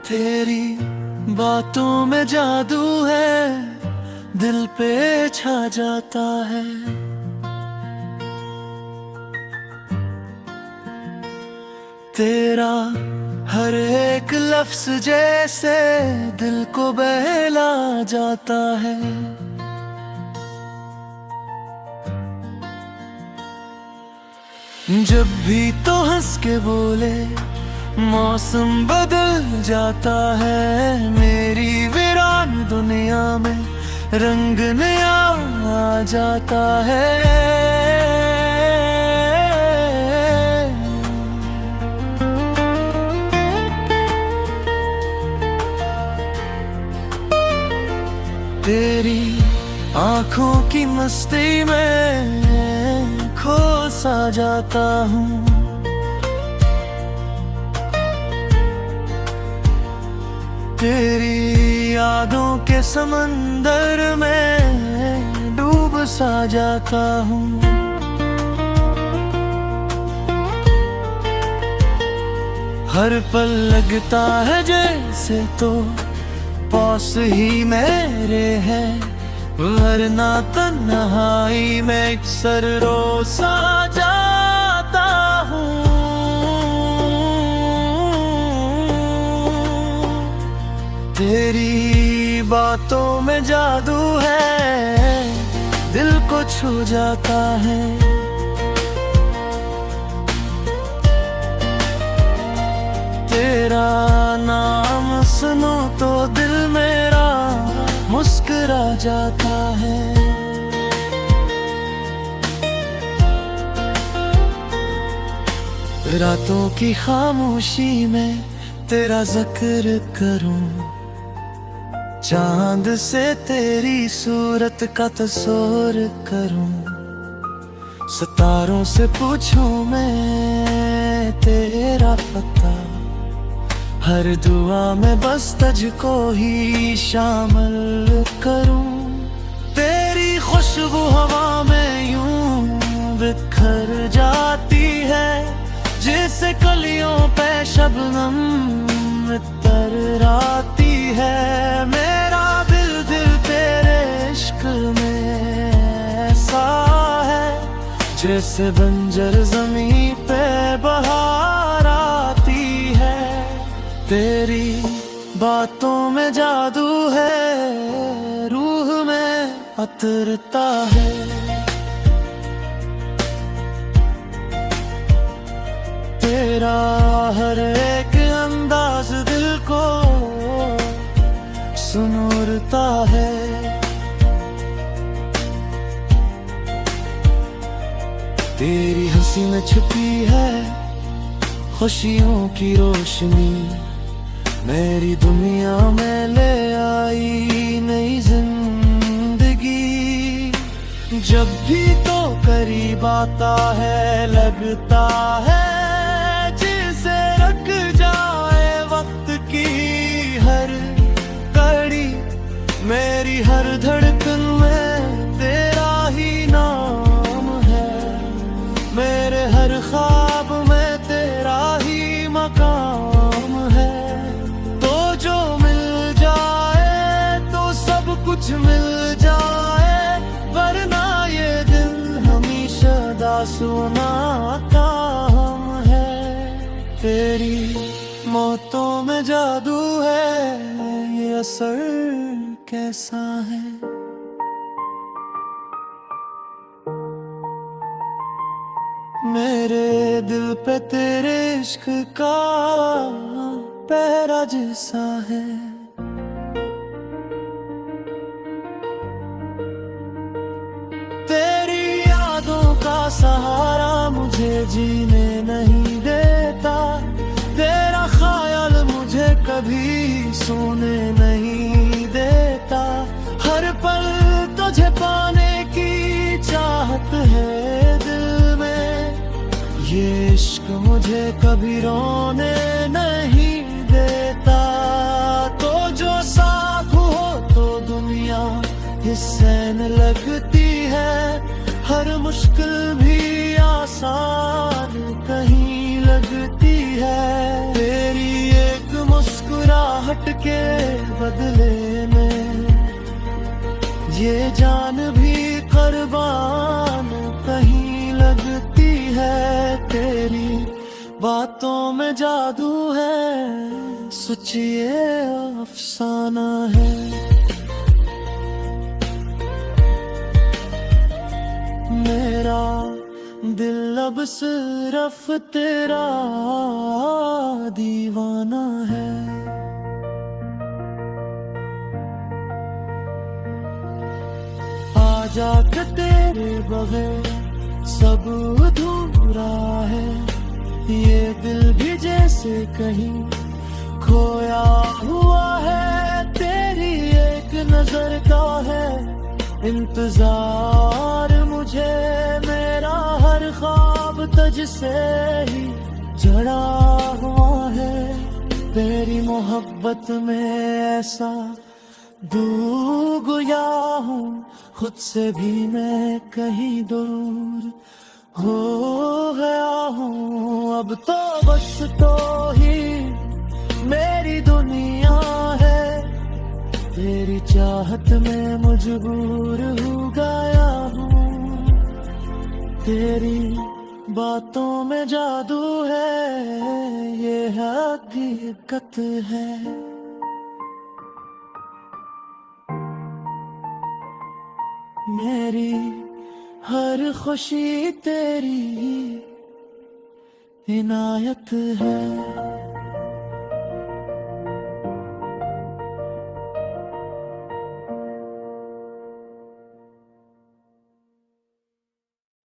तेरी बातों में जादू है, दिल पे छा जाता है। तेरा हर एक लफ्ज जैसे दिल को बहला जाता है। जब भी तो हंस के बोले मौसम बदल जाता है। मेरी वीरान दुनिया में रंग नया आ जाता है। तेरी आंखों की मस्ती में खो सा जाता हूँ। तेरी यादों के समंदर में डूब सा जाता हूँ। हर पल लगता है जैसे तो पास ही मेरे है, वरना तन्हाई में अक्सर रो सा जाता हूँ। तेरी बातों में जादू है, दिल को छू जाता है। तेरा नाम सुनो तो दिल मेरा मुस्कुरा जाता है। रातों की खामोशी में तेरा जिक्र करूं, चांद से तेरी सूरत का तस्वीर करूं। सितारों से पूछूं मैं तेरा पता, हर दुआ में बस तुझको ही शामिल करूं। तेरी खुशबू हवा में यूं बिखर जाती है, जैसे कलियों पे शबनम तराती है। मेरा दिल तेरे इश्क में ऐसा है, जैसे बंजर जमीन पे बहार आती है। तेरी बातों में जादू है, रूह में उतरता है। तेरा हर एक अंदाज दिल को सुनूरता है। तेरी हंसी में छुपी है खुशियों की रोशनी, मेरी दुनिया में ले आई नई जिंदगी। जब भी तो करीब आता है लगता है जैसे रख जाए वक्त की हर कड़ी। मेरी हर धड़कन में तेरा ही नाम है, मेरे हर ख्वाब में तेरा ही मकाम है। तो जो मिल जाए तो सब कुछ मिल जाए, वरना ये दिल हमेशा दासुना काम है। तेरी मौतों में जादू है, ये असर कैसा है। मेरे दिल पे तेरे इश्क का पहरा जैसा है। तेरी यादों का सहारा मुझे जीने नहीं देता, तेरा ख्याल मुझे कभी सोने नहीं देता। हर पल तुझे पाने की चाहत है दिल में, ये इश्क मुझे कभी रोने नहीं देता। तो जो साथ हो तो दुनिया हिस्सेन लगती है, हर मुश्किल भी आसान कहीं लगती है। तेरी एक मुस्कुराहट मुस्कुराहट के बदले में ये जान भी कुर्बान कहीं लगती है। तेरी बातों में जादू है, सच ये अफसाना है। मेरा दिल अब सिर्फ तेरा दीवाना है। आजा के तेरे बगैर सब अधूरा है। ये दिल भी जैसे कहीं खोया हुआ है। तेरी एक नजर का है इंतजार मुझे, मेरा हर ख्वाब तुझसे ही जड़ा हुआ है। तेरी मोहब्बत में ऐसा डूब गया हूँ, खुद से भी मैं कहीं दूर हो गया हूँ। अब तो बस तो ही मेरी दुनिया है, तेरी चाहत में मजबूर हो गया हूँ। तेरी बातों में जादू है, ये हकीकत है। मेरी हर खुशी तेरी इनायत है।